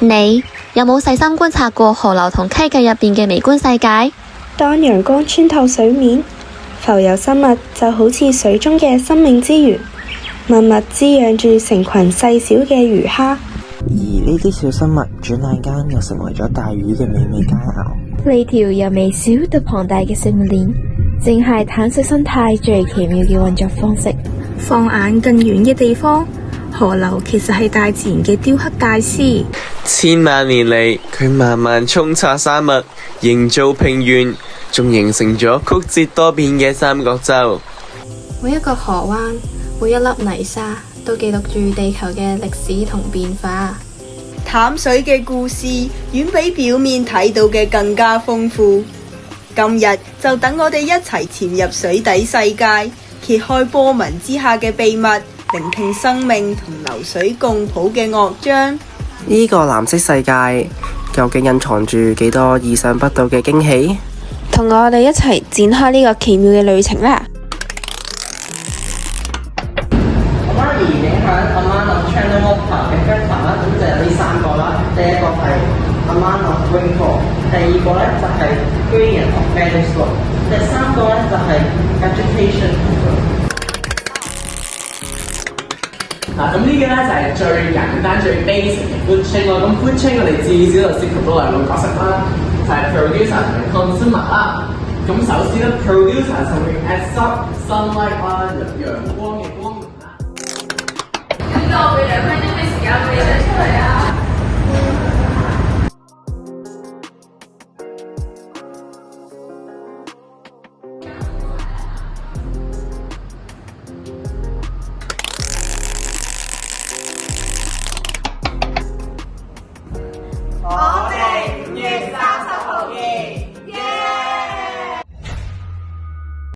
你有冇細心觀察過河流同溪澗入邊嘅微觀世界？當陽光穿透水面，浮游生物就好似水中嘅生命之源，默默滋養住成群細小嘅魚蝦。而呢啲小生物轉眼間又成為咗大魚嘅美味佳肴。呢條由微小到龐大嘅食物鏈，正係淡水生態最奇妙嘅運作方式。放眼更遠嘅地方，河流其實係大自然嘅雕刻大師。千萬年嚟，佢慢慢沖刷山脈，營造平原，仲形成咗曲折多變嘅三角洲。每一個河灣，每一粒泥沙，都記錄住地球嘅歷史同變化。淡水嘅故事遠比表面睇到嘅更加豐富。今日就等我哋一齊潛入水底世界，揭開波紋之下嘅秘密，聆聽生命同流水共譜嘅樂章。呢個藍色世界究竟隱藏住幾多意想不到嘅驚喜？同我哋一齊展開呢個奇妙嘅旅程啦！Amani 影響 Amount Channel Water 嘅 factor 啦，咁就有呢三個啦。第一個係 Amount of Rainfall， 第二個咧就係 Gradient of Bedding Slope， 第三個咧就係 Vegetation。咁呢個咧就係最簡單最 basic 嘅 food chain 咯。咁 food chain 我哋至少就涉及到兩個角色啦，就係 producer 同 consumer 啦。咁首先咧 producer 就會 absorb sunlight 啦，陽光嘅光源啦。咁我俾2分鐘嘅時間俾你出嚟啊！